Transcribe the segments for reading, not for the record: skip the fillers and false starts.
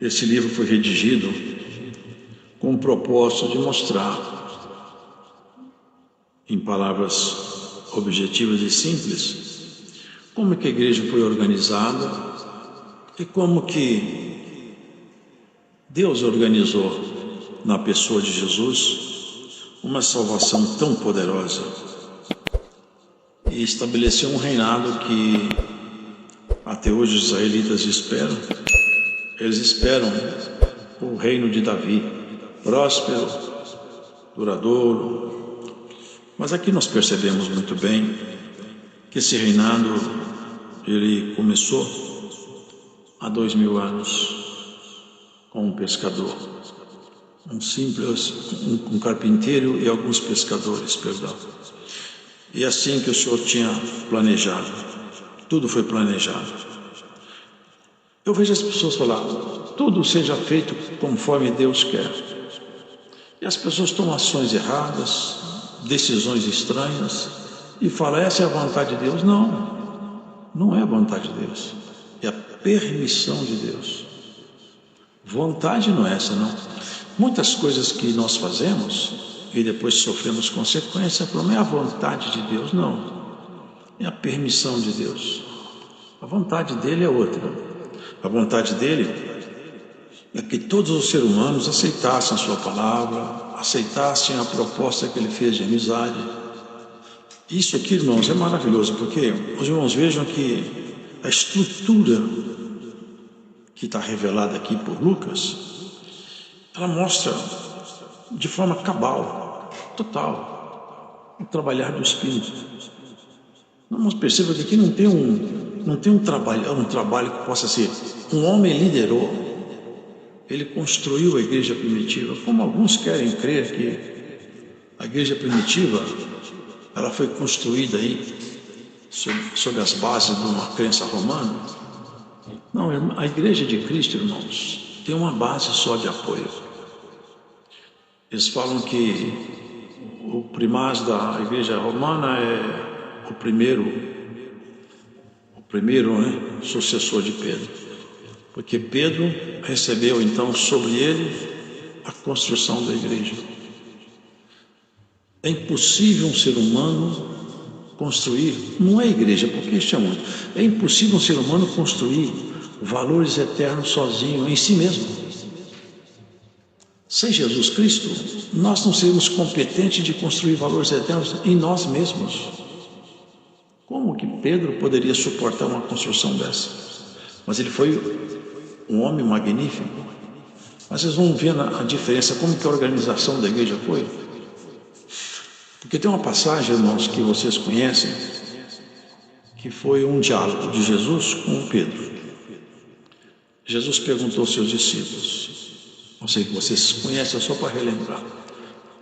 Esse livro foi redigido com o propósito de mostrar, em palavras objetivas e simples, como que a igreja foi organizada e como que Deus organizou na pessoa de Jesus uma salvação tão poderosa e estabeleceu um reinado que até hoje os israelitas esperam. Eles esperam o reino de Davi, próspero, duradouro. Mas aqui nós percebemos muito bem que esse reinado ele começou há 2000 anos com um pescador, um carpinteiro e alguns pescadores, perdão. E assim que o Senhor tinha planejado, tudo foi planejado. Eu vejo as pessoas falar, tudo seja feito conforme Deus quer. E as pessoas tomam ações erradas, decisões estranhas, e falam, essa é a vontade de Deus. Não, não é a vontade de Deus, é a permissão de Deus. Vontade não é essa, não. Muitas coisas que nós fazemos e depois sofremos consequências, não é a vontade de Deus, não. É a permissão de Deus. A vontade dele é outra. A vontade dele é que todos os seres humanos aceitassem a sua palavra, aceitassem a proposta que ele fez de amizade. Isso aqui, irmãos, é maravilhoso, porque os irmãos vejam que a estrutura que está revelada aqui por Lucas, ela mostra de forma cabal, total, o trabalhar do Espírito. Nós percebemos que aqui não tem um trabalho que possa ser. Um homem liderou, ele construiu a igreja primitiva, como alguns querem crer que a igreja primitiva ela foi construída aí sob as bases de uma crença romana. Não, a igreja de Cristo, irmãos, tem uma base só de apoio. Eles falam que o primaz da igreja romana é o primeiro sucessor de Pedro, porque Pedro recebeu então sobre ele a construção da igreja. É impossível um ser humano construir, não é igreja, porque isso é muito, é impossível um ser humano construir valores eternos sozinho, em si mesmo. Sem Jesus Cristo, nós não seríamos competentes de construir valores eternos em nós mesmos. Como que Pedro poderia suportar uma construção dessa? Mas ele foi um homem magnífico. Mas vocês vão ver a diferença, como que a organização da igreja foi. Porque tem uma passagem, irmãos, que vocês conhecem, que foi um diálogo de Jesus com Pedro. Jesus perguntou aos seus discípulos, não sei que vocês conhecem, só para relembrar,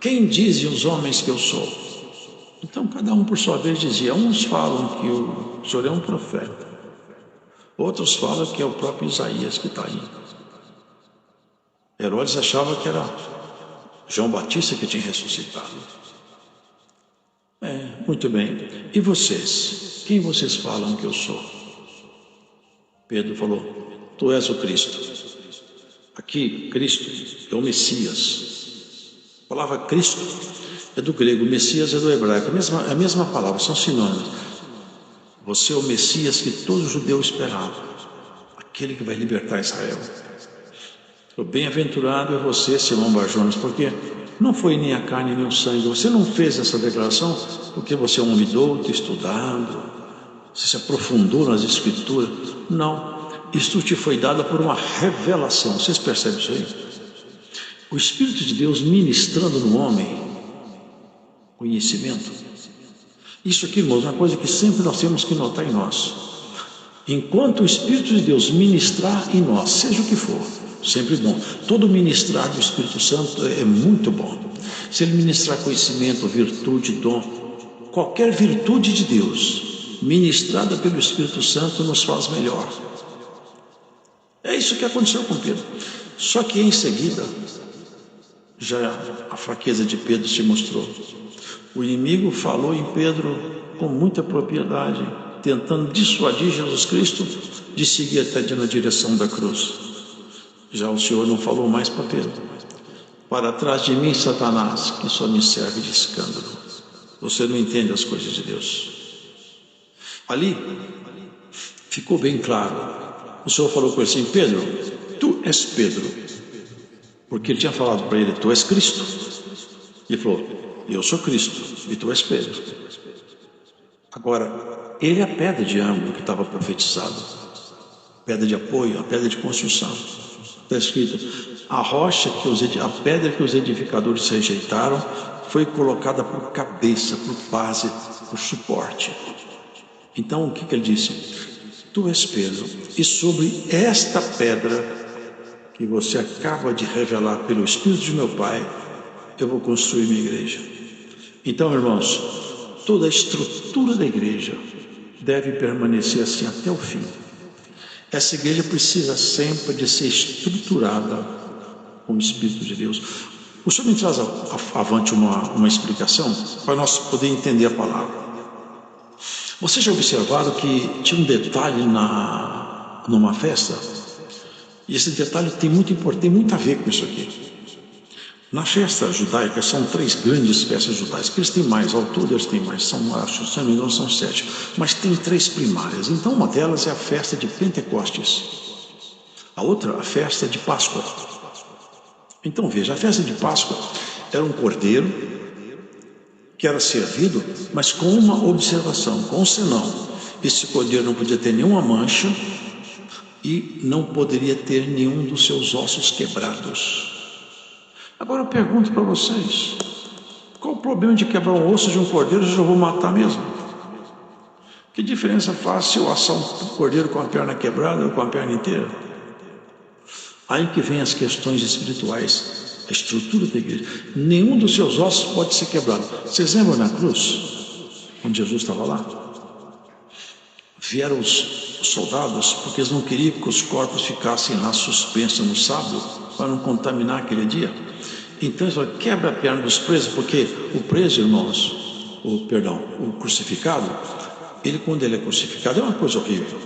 quem dizem os homens que eu sou? Então cada um por sua vez dizia, uns falam que o Senhor é um profeta, outros falam que é o próprio Isaías que está aí. Herodes achava que era João Batista que tinha ressuscitado. Muito bem, e vocês? Quem vocês falam que eu sou? Pedro falou, tu és o Cristo. Aqui, Cristo é o Messias. A palavra Cristo é do grego, Messias é do hebraico, a mesma palavra, são sinônimos. Você é o Messias que todo judeu esperava, aquele que vai libertar Israel. O bem-aventurado é você, Simão Bar-Jonas, porque não foi nem a carne nem o sangue. Você não fez essa declaração porque você é um homem douto, estudado, você se aprofundou nas Escrituras. Não, isto te foi dado por uma revelação. Vocês percebem isso aí? O Espírito de Deus ministrando no homem conhecimento. Isso aqui, irmãos, é uma coisa que sempre nós temos que notar em nós. Enquanto o Espírito de Deus ministrar em nós, seja o que for, sempre bom. Todo ministrar do Espírito Santo é muito bom. Se ele ministrar conhecimento, virtude, dom, qualquer virtude de Deus ministrada pelo Espírito Santo nos faz melhor. É isso que aconteceu com Pedro. Só que em seguida, já a fraqueza de Pedro se mostrou. O inimigo falou em Pedro com muita propriedade, tentando dissuadir Jesus Cristo de seguir até na direção da cruz. Já o Senhor não falou mais para Pedro: para trás de mim, Satanás, que só me serve de escândalo. Você não entende as coisas de Deus. Ali ficou bem claro. O Senhor falou com ele assim: Pedro, tu és Pedro. Porque ele tinha falado para ele: tu és Cristo. Ele falou: eu sou Cristo e tu és Pedro. Agora, ele é a pedra de ângulo que estava profetizado, pedra de apoio, a pedra de construção. Está escrito: a pedra que os edificadores rejeitaram foi colocada por cabeça, por base, por suporte. Então o que ele disse? Tu és Pedro, e sobre esta pedra que você acaba de revelar pelo Espírito de meu Pai, eu vou construir minha igreja. Então, irmãos, toda a estrutura da igreja deve permanecer assim até o fim. Essa igreja precisa sempre de ser estruturada com o Espírito de Deus. O Senhor me traz avante uma explicação para nós poder entender a palavra. Vocês já observaram que tinha um detalhe numa festa? E esse detalhe tem muito a ver com isso aqui. Na festa judaica são 3 grandes festas judaicas, que eles têm mais, ao todo eles têm mais, acho, se não me engano são 7, mas tem 3 primárias. Então uma delas é a festa de Pentecostes, a outra a festa de Páscoa. Então veja, a festa de Páscoa era um cordeiro que era servido, mas com uma observação, com um senão: esse cordeiro não podia ter nenhuma mancha e não poderia ter nenhum dos seus ossos quebrados. Agora eu pergunto para vocês: qual o problema de quebrar um osso de um cordeiro? Eu já vou matar mesmo. Que diferença faz se eu assar um cordeiro com a perna quebrada ou com a perna inteira? Aí que vem as questões espirituais, a estrutura da igreja. Nenhum dos seus ossos pode ser quebrado. Vocês lembram na cruz, quando Jesus estava lá? Vieram os soldados, porque eles não queriam que os corpos ficassem lá suspensos no sábado, para não contaminar aquele dia. Então eles falaram: quebra a perna dos presos, porque o preso, irmãos, o crucificado, quando ele é crucificado, é uma coisa horrível.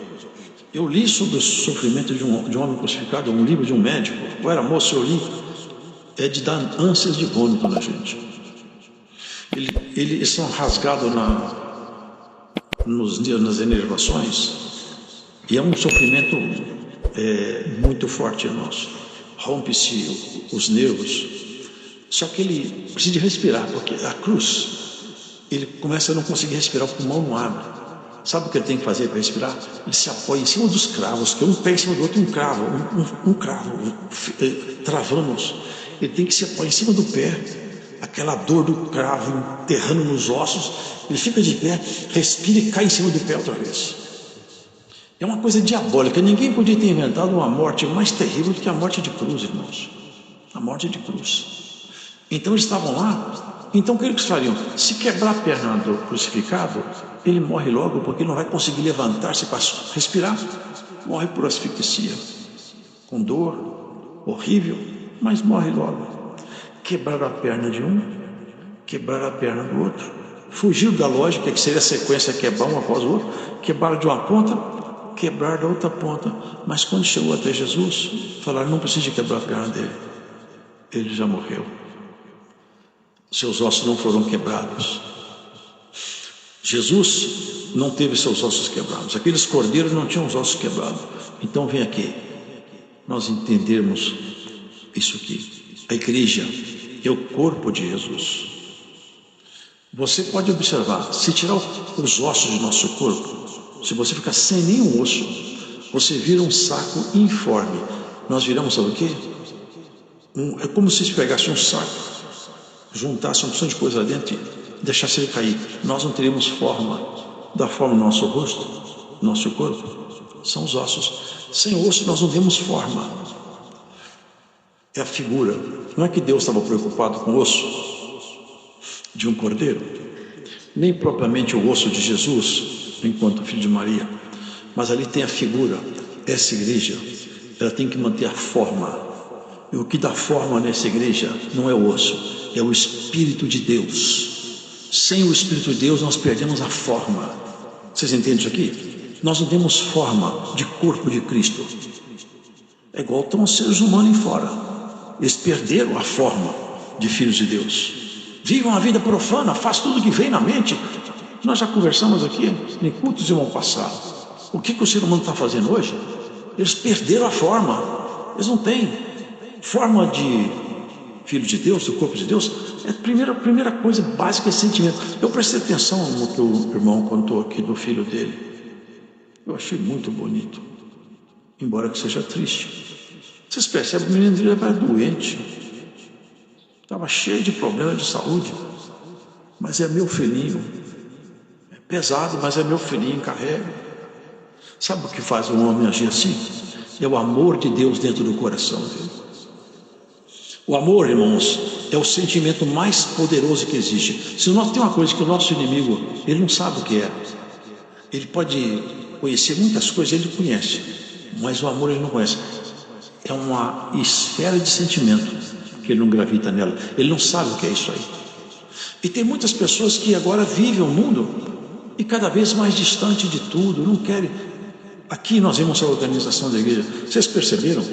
Eu li sobre o sofrimento de um homem crucificado, um livro de um médico. Eu era moço, eu li. É de dar ânsias de vômito na gente. Eles são rasgados nas enervações, e é um sofrimento muito forte, irmãos. Rompe-se os nervos. Só que ele precisa de respirar, porque a cruz, ele começa a não conseguir respirar, o pulmão não abre. Sabe o que ele tem que fazer para respirar? Ele se apoia em cima dos cravos, que é um pé em cima do outro, um cravo, travamos. Ele tem que se apoiar em cima do pé, aquela dor do cravo enterrando nos ossos. Ele fica de pé, respira e cai em cima do pé outra vez. É uma coisa diabólica. Ninguém podia ter inventado uma morte mais terrível do que a morte de cruz, irmãos. A morte de cruz. Então eles estavam lá. Então o que eles fariam? Se quebrar a perna do crucificado, ele morre logo, porque ele não vai conseguir levantar-se para respirar. Morre por asfixia, com dor, horrível, mas morre logo. Quebraram a perna de um, quebraram a perna do outro, fugiram da lógica que seria a sequência quebrar um após o outro, quebraram de uma ponta, quebraram da outra ponta. Mas quando chegou até Jesus, falaram: não precisa de quebrar a perna dele, ele já morreu. Seus ossos não foram quebrados. Jesus não teve seus ossos quebrados. Aqueles cordeiros não tinham os ossos quebrados. Então vem aqui, nós entendermos isso aqui. A igreja é o corpo de Jesus. Você pode observar, se tirar os ossos do nosso corpo, se você ficar sem nenhum osso, você vira um saco informe. Nós viramos, sabe o quê? É como se pegasse um saco, juntasse um monte de coisa dentro e deixasse ele cair. Nós não teríamos forma. Da forma do nosso rosto, nosso corpo, são os ossos. Sem osso nós não temos forma. É a figura. Não é que Deus estava preocupado com o osso de um cordeiro, nem propriamente o osso de Jesus, enquanto filho de Maria, mas ali tem a figura. Essa igreja, ela tem que manter a forma. E o que dá forma nessa igreja não é o osso, é o Espírito de Deus. Sem o Espírito de Deus nós perdemos a forma. Vocês entendem isso aqui? Nós não temos forma de corpo de Cristo. É igual estão os seres humanos em fora. Eles perderam a forma de filhos de Deus. Vivem uma vida profana, faz tudo que vem na mente. Nós já conversamos aqui em cultos de irmão passado. O que o ser humano está fazendo hoje? Eles perderam a forma. Eles não têm forma de filho de Deus, do corpo de Deus. A primeira coisa básica é sentimento. Eu prestei atenção no que o irmão contou aqui do filho dele. Eu achei muito bonito, embora que seja triste. Vocês percebem, o menino dele era doente, estava cheio de problemas de saúde, mas é meu filhinho. É pesado, mas é meu filhinho, carrega. Sabe o que faz um homem agir assim? É o amor de Deus dentro do coração dele. O amor, irmãos, é o sentimento mais poderoso que existe. Se nós temos uma coisa que o nosso inimigo, ele não sabe o que é. Ele pode conhecer muitas coisas, ele conhece, mas o amor ele não conhece. É uma esfera de sentimento que ele não gravita nela. Ele não sabe o que é isso aí. E tem muitas pessoas que agora vivem o mundo e cada vez mais distante de tudo, não querem. Aqui nós vemos a organização da igreja. Vocês perceberam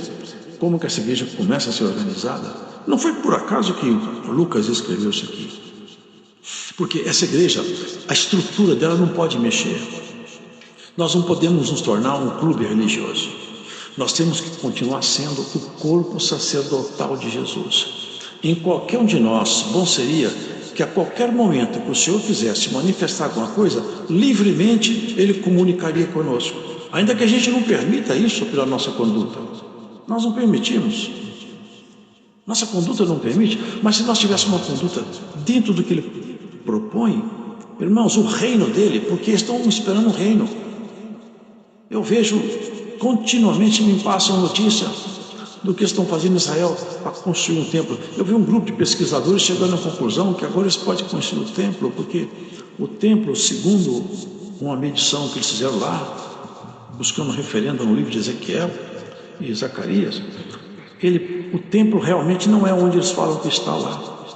como que essa igreja começa a ser organizada? Não foi por acaso que Lucas escreveu isso aqui. Porque essa igreja, a estrutura dela não pode mexer. Nós não podemos nos tornar um clube religioso. Nós temos que continuar sendo o corpo sacerdotal de Jesus. Em qualquer um de nós, bom seria que a qualquer momento que o Senhor quisesse manifestar alguma coisa, livremente Ele comunicaria conosco. Ainda que a gente não permita isso pela nossa conduta. Nós não permitimos. Nossa conduta não permite, mas se nós tivéssemos uma conduta dentro do que Ele propõe, irmãos, o reino dele, porque estão esperando o reino. Eu vejo continuamente, me passam notícia do que estão fazendo em Israel para construir um templo. Eu vi um grupo de pesquisadores chegando à conclusão que agora eles podem construir o templo, porque o templo, segundo uma medição que eles fizeram lá, buscando referendo no livro de Ezequiel e Zacarias, o templo realmente não é onde eles falam que está lá.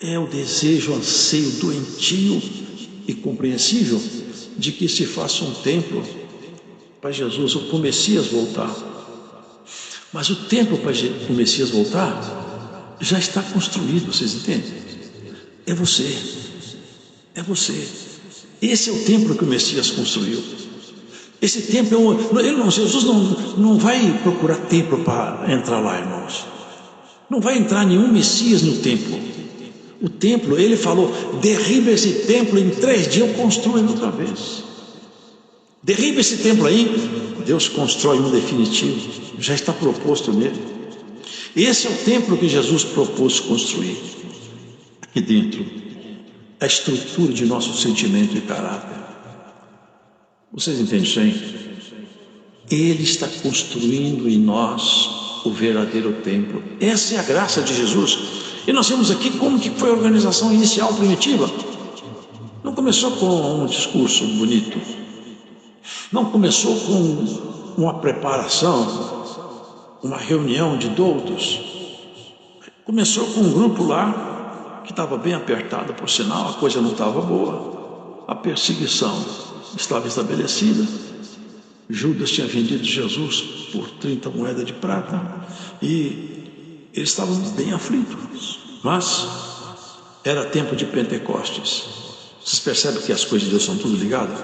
É o desejo, o anseio doentio e compreensível de que se faça um templo para Jesus, ou para o Messias voltar. Mas o templo para o Messias voltar já está construído, vocês entendem? É você, é você. Esse é o templo que o Messias construiu. Esse templo, Jesus não vai procurar templo para entrar lá, irmãos. Não vai entrar nenhum Messias no templo. O templo, ele falou, derriba esse templo, em 3 dias eu construo ele outra vez. Derriba esse templo aí, Deus constrói um definitivo, já está proposto nele. Esse é o templo que Jesus propôs construir. Aqui dentro, a estrutura de nosso sentimento e caráter. Vocês entendem isso aí? Ele está construindo em nós o verdadeiro templo. Essa é a graça de Jesus. E nós vemos aqui como que foi a organização inicial primitiva. Não começou com um discurso bonito. Não começou com uma preparação, uma reunião de doutos. Começou com um grupo lá que estava bem apertado, por sinal, a coisa não estava boa. A perseguição estava estabelecida. Judas tinha vendido Jesus por 30 moedas de prata e eles estavam bem aflitos. Mas era tempo de Pentecostes. Vocês percebem que as coisas de Deus são tudo ligadas?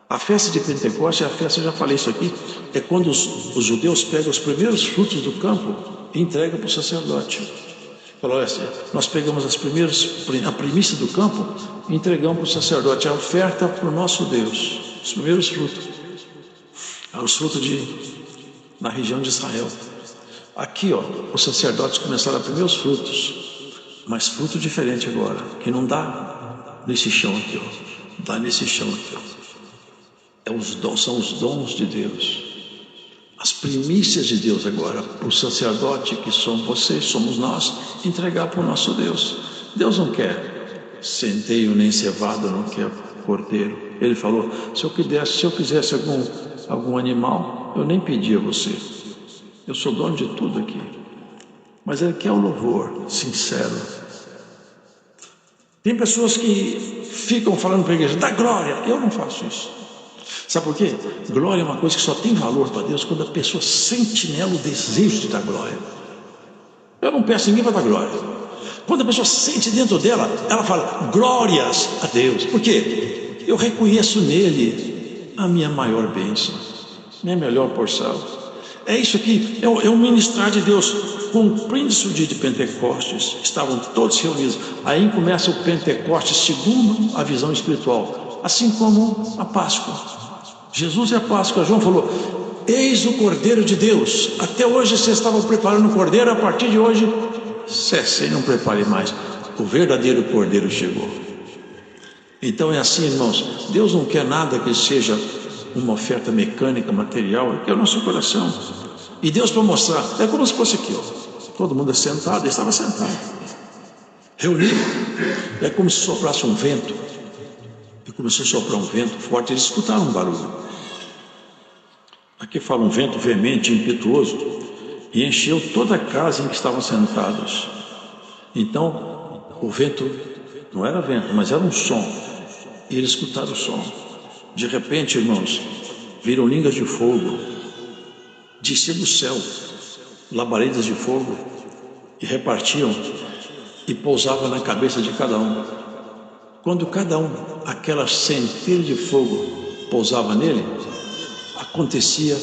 A festa de Pentecostes é a festa, eu já falei isso aqui, é quando os judeus pegam os primeiros frutos do campo e entregam para o sacerdote. Falou, nós pegamos a primícia do campo e entregamos para o sacerdote, a oferta para o nosso Deus, os primeiros frutos. Os frutos na região de Israel. Aqui, os sacerdotes começaram a primeiro os frutos, mas fruto diferente agora, que não dá nesse chão aqui, dá nesse chão aqui. São os dons de Deus, as primícias de Deus agora, para o sacerdote que são vocês, somos nós, entregar para o nosso Deus. Deus não quer centeio nem cevada, não quer cordeiro. Ele falou, se eu quisesse algum animal, eu nem pedia a você. Eu sou dono de tudo aqui. Mas Ele quer o louvor sincero. Tem pessoas que ficam falando para a igreja, dá glória. Eu não faço isso. Sabe por quê? Glória é uma coisa que só tem valor para Deus quando a pessoa sente nela o desejo de dar glória. Eu não peço ninguém para dar glória. Quando a pessoa sente dentro dela, ela fala, glórias a Deus. Por quê? Eu reconheço nele a minha maior bênção, minha melhor porção. É isso aqui, é o ministrar de Deus. Cumprindo-se o dia de Pentecostes, estavam todos reunidos. Aí começa o Pentecostes segundo a visão espiritual, assim como a Páscoa. Jesus é a Páscoa. João falou, eis o Cordeiro de Deus. Até hoje vocês estavam preparando o Cordeiro, a partir de hoje cessem, não prepare mais. O verdadeiro Cordeiro chegou. Então é assim, irmãos, Deus não quer nada que seja uma oferta mecânica, material, Ele quer o nosso coração. E Deus, para mostrar, é como se fosse aqui, ó. Todo mundo é sentado, ele estava sentado, reunido. É como se soprasse um vento. E começou a soprar um vento forte, eles escutaram um barulho. Aqui fala um vento veemente, impetuoso, e encheu toda a casa em que estavam sentados. Então, o vento não era vento, mas era um som. E eles escutaram o som. De repente, irmãos, viram línguas de fogo, descia do céu, labaredas de fogo, e repartiam e pousavam na cabeça de cada um. Quando cada um, aquela centelha de fogo pousava nele, acontecia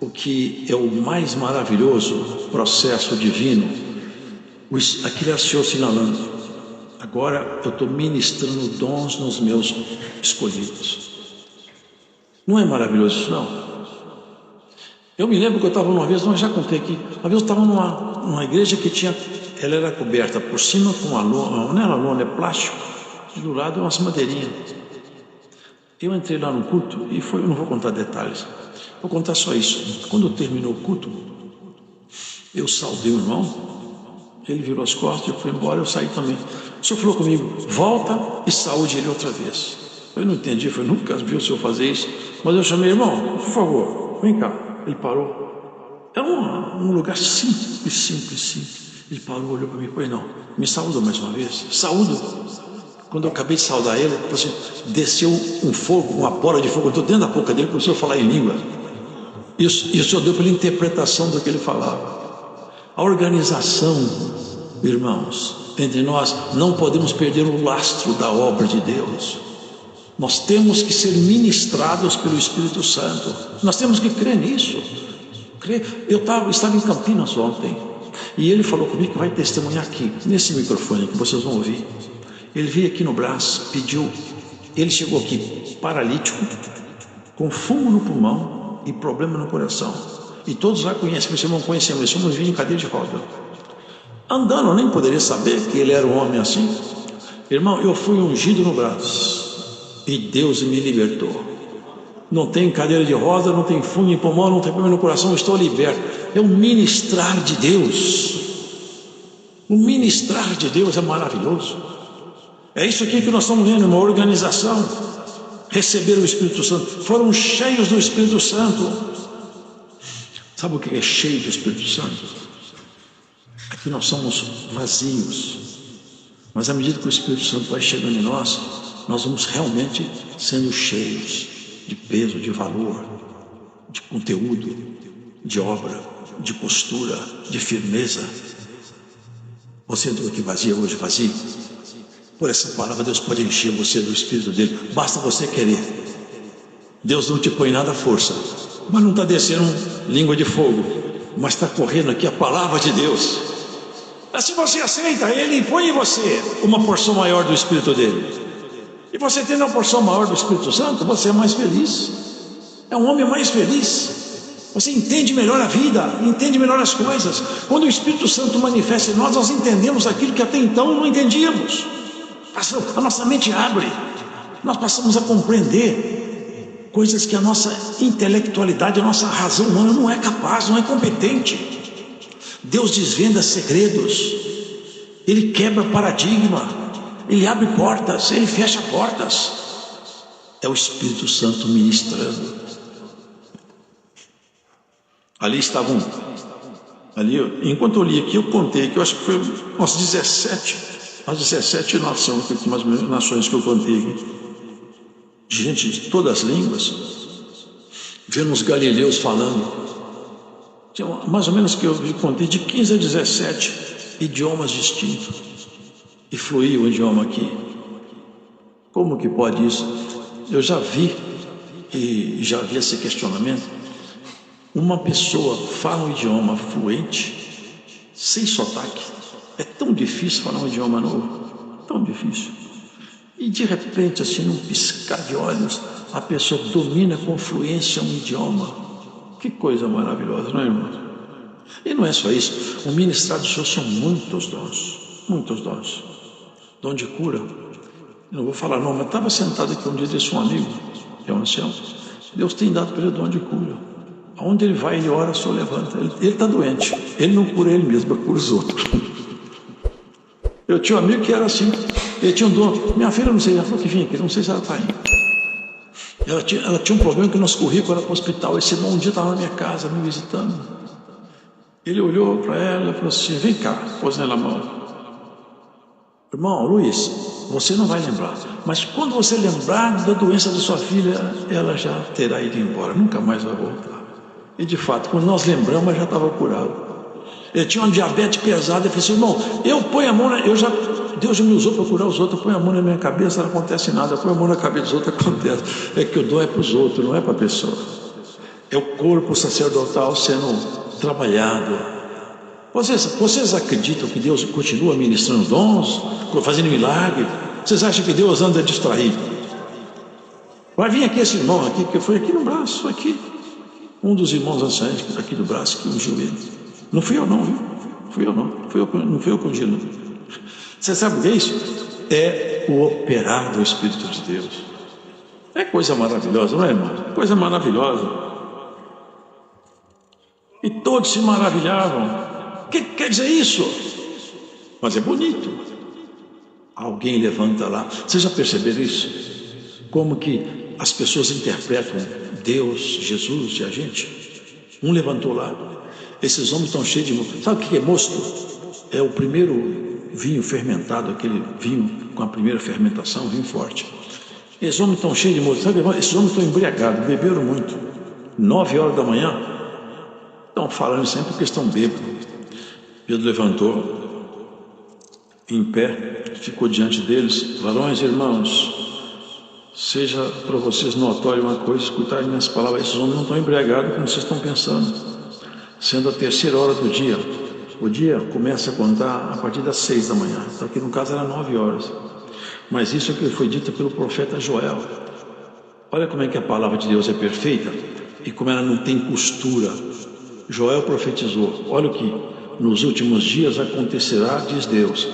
o que é o mais maravilhoso processo divino. Aquilo era o Senhor sinalando, agora eu estou ministrando dons nos meus escolhidos. Não é maravilhoso isso, não? Eu me lembro que eu estava uma vez, já contei aqui, uma vez eu estava numa igreja que tinha, ela era coberta por cima com uma lona, não era lona, é plástico, e do lado umas madeirinhas. Eu entrei lá no culto e eu não vou contar detalhes, vou contar só isso. Quando terminou o culto, eu saudei o irmão, ele virou as costas, eu fui embora, eu saí também. O senhor falou comigo, volta e saúde ele outra vez. Eu não entendi, eu nunca vi o senhor fazer isso, mas eu chamei, irmão, por favor, vem cá. Ele parou. Era um lugar simples. Ele parou, olhou para mim e falou, não, me saúda mais uma vez. Saúdo. Quando eu acabei de saudar ele, desceu um fogo, uma bola de fogo, eu estou dentro da boca dele, começou a falar em língua. E o Senhor deu para ele interpretação do que ele falava. A organização, irmãos, entre nós, não podemos perder o lastro da obra de Deus. Nós temos que ser ministrados pelo Espírito Santo. Nós temos que crer nisso. Eu estava em Campinas ontem, e ele falou comigo que vai testemunhar aqui, nesse microfone que vocês vão ouvir. Ele veio aqui no Brás, pediu, ele chegou aqui paralítico, com fumo no pulmão e problema no coração. E todos lá conhecem, vocês não conhecem, mas somos vindo em cadeira de roda. Andando, eu nem poderia saber que ele era um homem assim. Irmão, eu fui ungido no Brás. E Deus me libertou. Não tem cadeira de roda, não tem fumo em pulmão, não tem problema no coração, eu estou liberto. É o ministrar de Deus. O ministrar de Deus é maravilhoso. É isso aqui que nós estamos vendo, uma organização. Receberam o Espírito Santo, foram cheios do Espírito Santo. Sabe o que é cheio do Espírito Santo? Aqui nós somos vazios, mas à medida que o Espírito Santo vai chegando em nós vamos realmente sendo cheios de peso, de valor, de conteúdo, de obra, de postura, de firmeza. Você entrou aqui vazio hoje, vazio? Por essa palavra, Deus pode encher você do Espírito dele, basta você querer. Deus não te põe nada à força, mas não está descendo língua de fogo, mas está correndo aqui a palavra de Deus. Mas se você aceita, Ele põe em você uma porção maior do Espírito dele. E você tendo uma porção maior do Espírito Santo, você é mais feliz. É um homem mais feliz. Você entende melhor a vida, entende melhor as coisas. Quando o Espírito Santo manifesta em nós, nós entendemos aquilo que até então não entendíamos. A nossa mente abre. Nós passamos a compreender coisas que a nossa intelectualidade, a nossa razão humana não é capaz, não é competente. Deus desvenda segredos. Ele quebra paradigma. Ele abre portas, Ele fecha portas. É o Espírito Santo ministrando. Ali estavam, enquanto eu li aqui, eu contei que eu acho que foi umas 17 nações que eu contei aqui. gente de todas as línguas, vendo os galileus falando. Tinha mais ou menos que eu contei de 15 a 17 idiomas distintos. E fluía o idioma aqui. Como que pode isso? Eu já vi, e já vi esse questionamento. Uma pessoa fala um idioma fluente, sem sotaque. É tão difícil falar um idioma novo, tão difícil. E de repente, assim, num piscar de olhos, a pessoa domina com fluência um idioma. Que coisa maravilhosa, não é, irmão? E não é só isso. O ministrado do Senhor são muitos dons, muitos dons. Dom de cura. Eu não vou falar não, mas estava sentado aqui um dia, disse um amigo, é um ancião, Deus tem dado para ele dom de cura. Aonde ele vai, ele ora, só levanta. Ele está doente. Ele não cura ele mesmo, cura os outros. Eu tinha um amigo que era assim. Ele tinha um dom. Minha filha, não sei, ela falou que vinha aqui, não sei se ela está indo. Ela tinha um problema que o nosso currículo era para o hospital. Esse irmão um dia estava na minha casa, me visitando. Ele olhou para ela e falou assim, vem cá, pôs nela a mão. Irmão, Luiz, você não vai lembrar, mas quando você lembrar da doença da sua filha, ela já terá ido embora, nunca mais vai voltar. E de fato, quando nós lembramos, ela já estava curada. Ele tinha uma diabetes pesada, ele falou assim, irmão, eu ponho a mão, Deus já me usou para curar os outros, eu ponho a mão na minha cabeça, não acontece nada, eu ponho a mão na cabeça dos outros, acontece. É que o dom é para os outros, não é para a pessoa. É o corpo sacerdotal sendo trabalhado. Vocês acreditam que Deus continua ministrando dons, fazendo milagre? Vocês acham que Deus anda distraído? Vai vir aqui esse irmão aqui, que foi aqui no braço, aqui. Um dos irmãos anciãos aqui do braço, que ungiu ele. Não fui eu não, viu? Não fui eu que ungi, não. Você sabe o que é isso? É o operar do Espírito de Deus. É coisa maravilhosa, não é, irmão? Coisa maravilhosa. E todos se maravilhavam. O que quer dizer isso? Mas é bonito. Alguém levanta lá. Vocês já perceberam isso? Como que as pessoas interpretam Deus, Jesus e a gente? Um levantou lá. Esses homens estão cheios de mosto. Sabe o que é mosto? É o primeiro vinho fermentado, aquele vinho com a primeira fermentação, vinho forte. Esses homens estão cheios de mosto. Sabe? Esses homens estão embriagados, beberam muito. 9 horas da manhã, estão falando sempre porque estão bêbados. Pedro levantou, em pé, ficou diante deles. Varões e irmãos, seja para vocês notório uma coisa, escutarem minhas palavras. Esses homens não estão embriagados como vocês estão pensando. Sendo a 3ª hora do dia, o dia começa a contar a partir das 6 da manhã. Então aqui no caso era 9 horas. Mas isso é que foi dito pelo profeta Joel. Olha como é que a palavra de Deus é perfeita e como ela não tem costura. Joel profetizou, olha o que nos últimos dias acontecerá, diz Deus,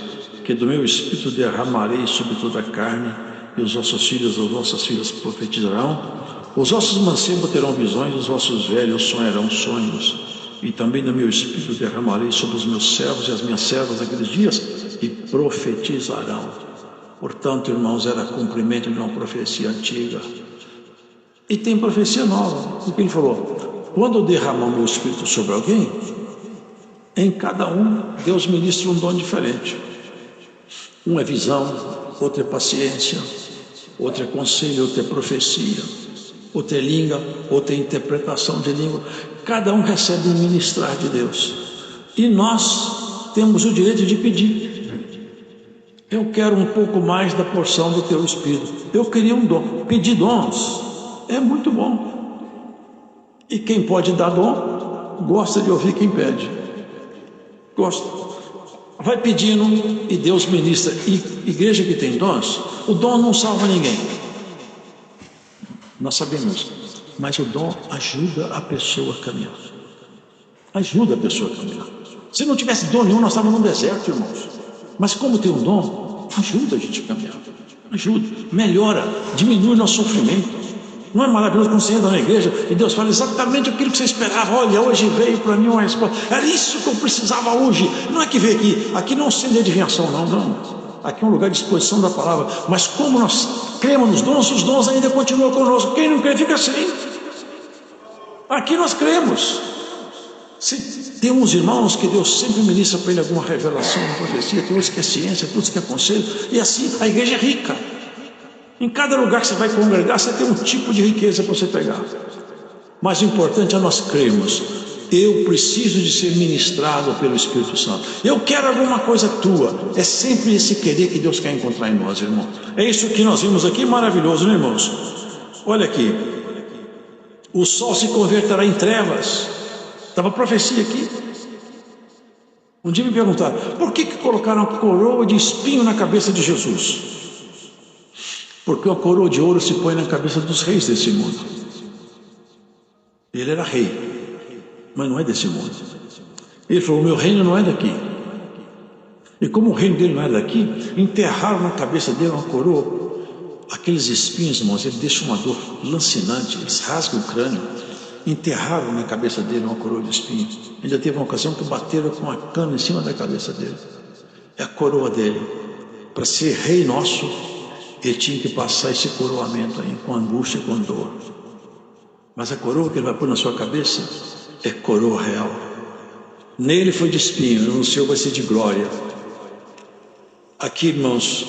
que do meu espírito derramarei sobre toda a carne, e os vossos filhos e as vossas filhas profetizarão, os vossos mancebos terão visões, os vossos velhos sonharão sonhos, e também do meu espírito derramarei sobre os meus servos e as minhas servas naqueles dias, e profetizarão. Portanto, irmãos, era cumprimento de uma profecia antiga. E tem profecia nova, porque ele falou, quando eu derramar o meu espírito sobre alguém, em cada um, Deus ministra um dom diferente. Um é visão, outro é paciência, outro é conselho, outro é profecia, outro é língua, outro é interpretação de língua. Cada um recebe um ministrar de Deus. E nós temos o direito de pedir. Eu quero um pouco mais da porção do teu Espírito. Eu queria um dom. Pedir dons é muito bom. E quem pode dar dom, gosta de ouvir quem pede. Gosta. Vai pedindo e Deus ministra. E igreja que tem dons, o dom não salva ninguém. Nós sabemos. Mas o dom ajuda a pessoa a caminhar. Ajuda a pessoa a caminhar. Se não tivesse dom nenhum, nós estávamos num deserto, irmãos. Mas como tem um dom, ajuda a gente a caminhar. Ajuda, melhora, diminui nosso sofrimento. Não é maravilhoso quando você entra na igreja e Deus fala exatamente aquilo que você esperava? Olha, hoje veio para mim uma resposta. Era isso que eu precisava hoje. Não é que veio aqui. Aqui não é um centro de adivinhação, não. Aqui é um lugar de exposição da palavra. Mas como nós cremos nos dons, os dons ainda continuam conosco. Quem não crê fica sem. Aqui nós cremos. Tem uns irmãos que Deus sempre ministra para ele alguma revelação, uma profecia. Tem outros que é ciência, tem outros que é conselho. E assim a igreja é rica. Em cada lugar que você vai congregar, você tem um tipo de riqueza para você pegar. Mas o importante é nós crermos. Eu preciso de ser ministrado pelo Espírito Santo. Eu quero alguma coisa tua. É sempre esse querer que Deus quer encontrar em nós, irmão. É isso que nós vimos aqui, maravilhoso, né, irmãos? Olha aqui. O sol se converterá em trevas. Estava a profecia aqui. Um dia me perguntaram, por que colocaram a coroa de espinho na cabeça de Jesus? Porque a coroa de ouro se põe na cabeça dos reis desse mundo. Ele era rei, mas não é desse mundo. Ele falou, o meu reino não é daqui. E como o reino dele não é daqui, enterraram na cabeça dele uma coroa. Aqueles espinhos, irmãos, ele deixa uma dor lancinante, eles rasgam o crânio. Enterraram na cabeça dele uma coroa de espinhos. Ainda teve uma ocasião que bateram com uma cana em cima da cabeça dele. É a coroa dele. Para ser rei nosso, ele tinha que passar esse coroamento aí, com angústia e com dor. Mas a coroa que ele vai pôr na sua cabeça é coroa real. Nele foi de espinho, no seu vai ser de glória. Aqui, irmãos,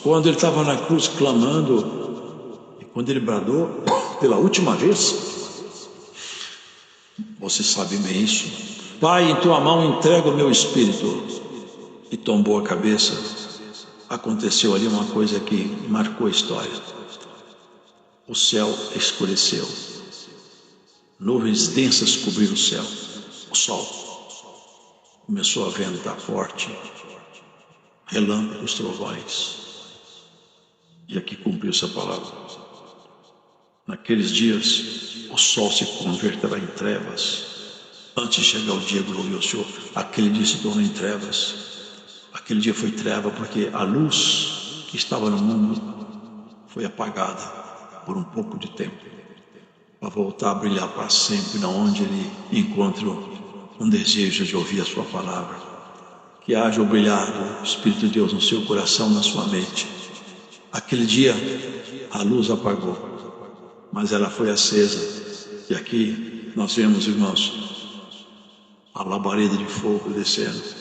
quando ele estava na cruz clamando, e quando ele bradou pela última vez, você sabe bem isso. Pai, em tua mão entrego o meu espírito. E tombou a cabeça. Aconteceu ali uma coisa que marcou a história. O céu escureceu. Nuvens densas cobriram o céu. O sol começou a ventar forte. Relâmpagos, trovões. E aqui cumpriu-se a palavra. Naqueles dias, o sol se converterá em trevas. Antes de chegar o dia glorioso, Senhor, aquele dia se tornou em trevas. Aquele dia foi treva porque a luz que estava no mundo foi apagada por um pouco de tempo, para voltar a brilhar para sempre, na onde ele encontra um desejo de ouvir a sua palavra. Que haja o brilhar do Espírito de Deus no seu coração, na sua mente. Aquele dia a luz apagou, mas ela foi acesa. E aqui nós vemos, irmãos, a labareda de fogo descendo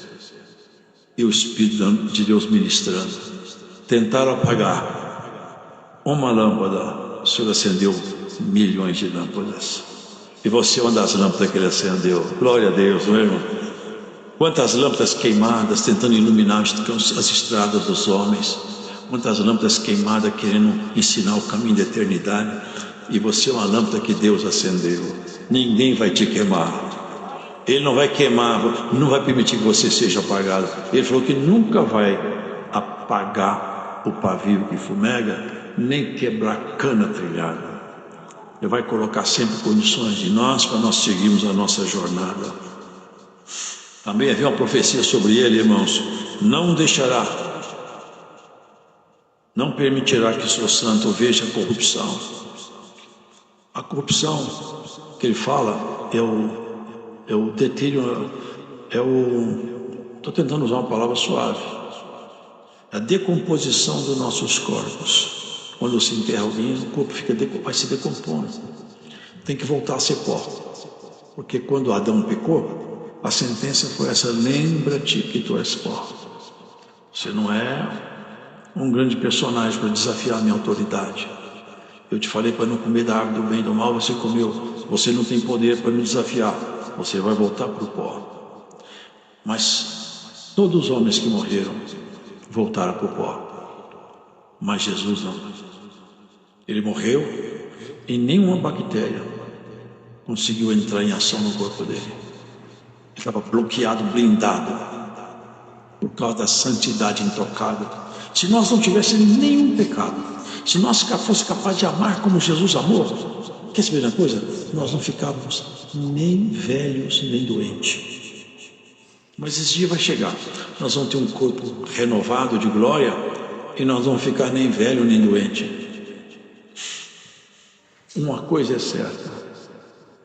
e o Espírito de Deus ministrando. Tentaram apagar uma lâmpada, o Senhor acendeu milhões de lâmpadas. E você é uma das lâmpadas que ele acendeu. Glória a Deus, não é, irmão? Quantas lâmpadas queimadas tentando iluminar as estradas dos homens. Quantas lâmpadas queimadas querendo ensinar o caminho da eternidade. E você é uma lâmpada que Deus acendeu. Ninguém vai te queimar. Ele não vai queimar, não vai permitir que você seja apagado. Ele falou que nunca vai apagar o pavio que fumega, nem quebrar cana trilhada. Ele vai colocar sempre condições de nós para nós seguirmos a nossa jornada. Também havia uma profecia sobre ele, irmãos. Não deixará, não permitirá que o seu santo veja a corrupção. A corrupção que ele fala é o deterioro, estou tentando usar uma palavra suave, a decomposição dos nossos corpos. Quando se enterra alguém, o corpo vai se decompondo, tem que voltar a ser pó, porque quando Adão pecou, a sentença foi essa: lembra-te que tu és pó. Você não é um grande personagem para desafiar a minha autoridade. Eu te falei para não comer da árvore do bem e do mal, você comeu. Você não tem poder para me desafiar. Você vai voltar para o pó. Mas todos os homens que morreram voltaram para o pó. Mas Jesus não. Ele morreu e nenhuma bactéria conseguiu entrar em ação no corpo dele. Ele estava bloqueado, blindado, por causa da santidade intocável. Se nós não tivéssemos nenhum pecado, se nós fosse capaz de amar como Jesus amou, quer saber uma coisa? Nós não ficávamos nem velhos, nem doentes. Mas esse dia vai chegar. Nós vamos ter um corpo renovado de glória e nós não vamos ficar nem velho, nem doente. Uma coisa é certa.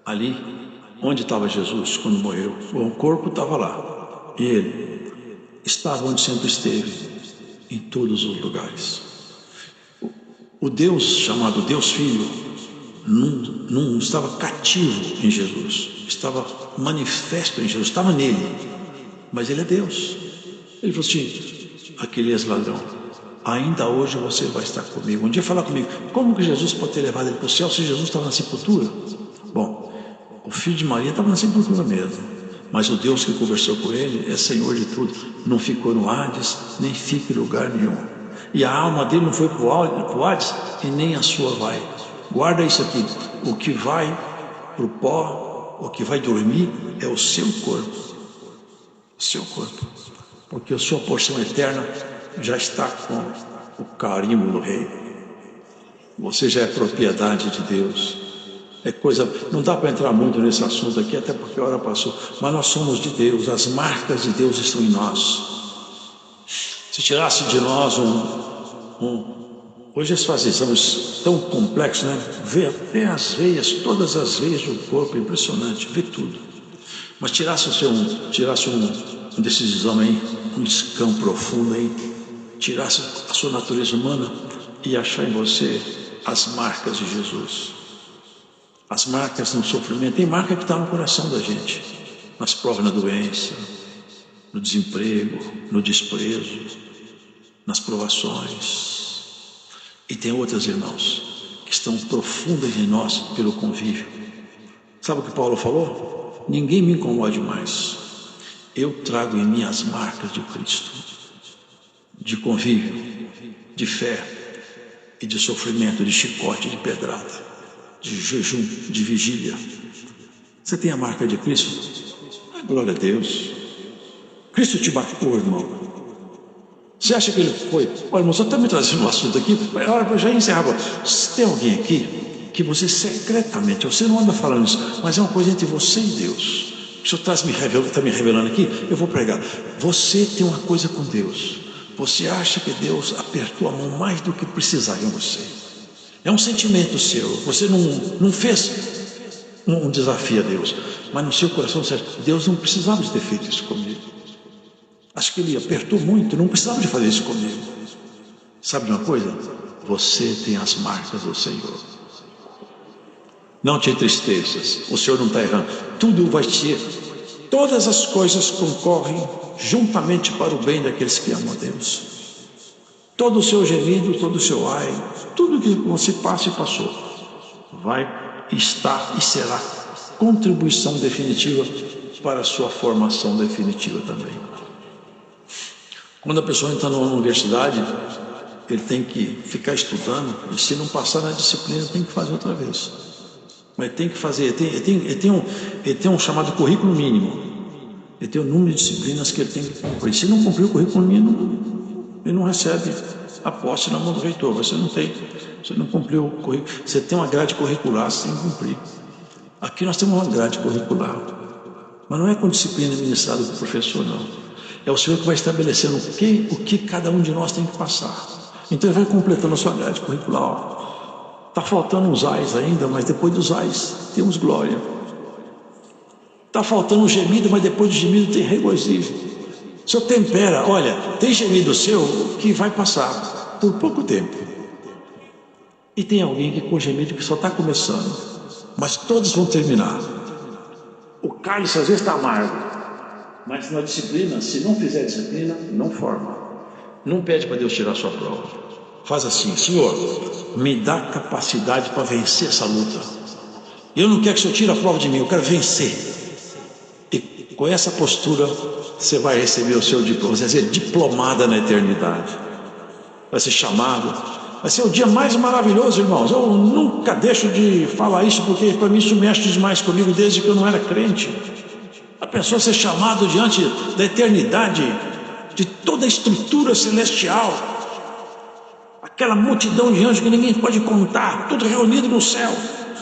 Ali, onde estava Jesus quando morreu, o corpo estava lá. E ele estava onde sempre esteve, em todos os lugares. O Deus chamado Deus Filho não estava cativo em Jesus, estava manifesto em Jesus, estava nele, mas ele é Deus. Ele falou assim: aquele ex-ladrão, ainda hoje você vai estar comigo. Um dia fala comigo, como que Jesus pode ter levado ele para o céu se Jesus estava na sepultura? Bom, o filho de Maria estava na sepultura mesmo, mas o Deus que conversou com ele é Senhor de tudo, não ficou no Hades, nem fica em lugar nenhum. E a alma dele não foi para o Hades e nem a sua vai. Guarda isso aqui, o que vai para o pó, o que vai dormir é o seu corpo. O seu corpo. Porque a sua porção eterna já está com o carimbo do rei. Você já é propriedade de Deus. É coisa, não dá para entrar muito nesse assunto aqui, até porque a hora passou, mas nós somos de Deus, as marcas de Deus estão em nós. Se tirasse de nós hoje esses exames tão complexos, né? Vê até as veias, todas as veias do corpo, impressionante, vê tudo. Mas tirasse um desses exames aí, um escão profundo aí, tirasse a sua natureza humana e achar em você as marcas de Jesus. As marcas no sofrimento, tem marca que está no coração da gente, nas provas, na doença, no desemprego, no desprezo, nas provações. E tem outras, irmãos, que estão profundas em nós pelo convívio. Sabe o que Paulo falou? Ninguém me incomode mais. Eu trago em mim as marcas de Cristo, de convívio, de fé e de sofrimento, de chicote, de pedrada, de jejum, de vigília. Você tem a marca de Cristo? Glória a Deus. Cristo te marcou, irmão. Você acha que ele foi? Olha, irmão, só está me trazendo um assunto aqui. Eu já encerrava. Se tem alguém aqui que você secretamente, você não anda falando isso, mas é uma coisa entre você e Deus. O Senhor está me revelando aqui, eu vou pregar. Você tem uma coisa com Deus. Você acha que Deus apertou a mão mais do que precisava em você. É um sentimento seu. Você não fez um desafio a Deus, mas no seu coração você acha, Deus não precisava de ter feito isso comigo. Acho que ele apertou muito, não precisava de fazer isso comigo. Sabe de uma coisa? Você tem as marcas do Senhor. Não te entristeças, o Senhor não está errando. Tudo vai ser, todas as coisas concorrem juntamente para o bem daqueles que amam a Deus. Todo o seu gemido, todo o seu ai, tudo que você passa e passou, vai estar e será contribuição definitiva para a sua formação definitiva também. Quando a pessoa entra numa universidade, ele tem que ficar estudando, e se não passar na disciplina, tem que fazer outra vez. Mas tem que fazer, ele tem um chamado currículo mínimo. Ele tem um número de disciplinas que ele tem que cumprir. Se não cumprir o currículo mínimo, ele não recebe a posse na mão do reitor. Você não cumpriu o currículo. Você tem uma grade curricular, você tem que cumprir. Aqui nós temos uma grade curricular, mas não é com disciplina ministrada do professor, não. É o Senhor que vai estabelecendo o que cada um de nós tem que passar. Então ele vai completando a sua grade curricular. Está faltando uns ais ainda, mas depois dos ais temos glória. Está faltando um gemido, mas depois do gemido tem regozijo. O Senhor tempera, olha, tem gemido seu que vai passar por pouco tempo. E tem alguém que com gemido que só está começando, mas todos vão terminar. O cálice às vezes está amargo. Mas na disciplina, se não fizer disciplina, não forma. Não pede para Deus tirar a sua prova. Faz assim, Senhor, me dá capacidade para vencer essa luta. Eu não quero que o Senhor tire a prova de mim, eu quero vencer. E com essa postura, você vai receber o seu diploma. Você vai ser diplomada na eternidade. Vai ser chamado. Vai ser o dia mais maravilhoso, irmãos. Eu nunca deixo de falar isso, porque para mim isso mexe demais comigo desde que eu não era crente. A pessoa ser chamado diante da eternidade, de toda a estrutura celestial, aquela multidão de anjos que ninguém pode contar, tudo reunido no céu,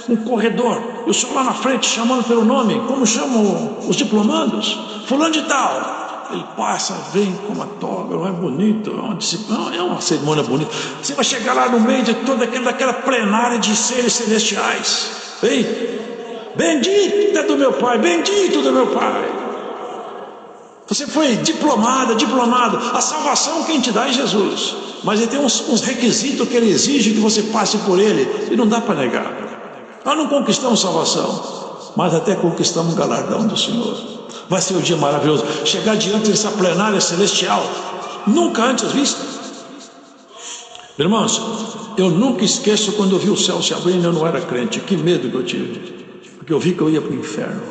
um corredor, e o senhor lá na frente chamando pelo nome, como chamam os diplomandos? Fulano de tal. Ele passa, vem com uma toga, não é bonito, é uma cerimônia bonita. Você vai chegar lá no meio de toda aquela plenária de seres celestiais. Vem. Bendito é do meu Pai, bendito do meu Pai. Você foi diplomado. A salvação quem te dá é Jesus. Mas ele tem uns requisitos que ele exige que você passe por ele. E não dá para negar. Nós não conquistamos salvação, mas até conquistamos o galardão do Senhor. Vai ser um dia maravilhoso. Chegar diante dessa plenária celestial, nunca antes vista. Irmãos, eu nunca esqueço quando eu vi o céu se abrindo, eu não era crente, que medo que eu tive, porque eu vi que eu ia para o inferno.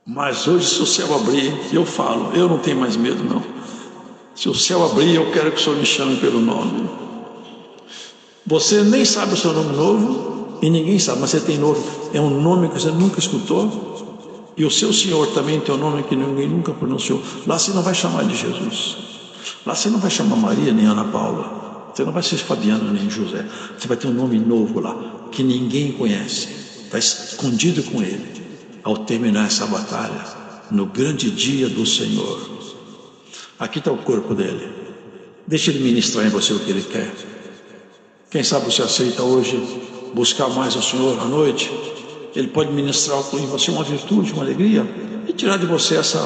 Mas hoje, se o céu abrir, eu falo, eu não tenho mais medo, não. Se o céu abrir, eu quero que o Senhor me chame pelo nome. Você nem sabe o seu nome novo, e ninguém sabe, mas você tem novo. É um nome que você nunca escutou, e o seu Senhor também tem um nome que ninguém nunca pronunciou. Lá você não vai chamar de Jesus. Lá você não vai chamar Maria nem Ana Paula. Você não vai ser Fabiana nem José. Você vai ter um nome novo lá, que ninguém conhece. Está escondido com ele. Ao terminar essa batalha, no grande dia do Senhor. Aqui está o corpo dele. Deixa ele ministrar em você o que ele quer. Quem sabe você aceita hoje buscar mais o Senhor à noite? Ele pode ministrar em você uma virtude, uma alegria, e tirar de você essa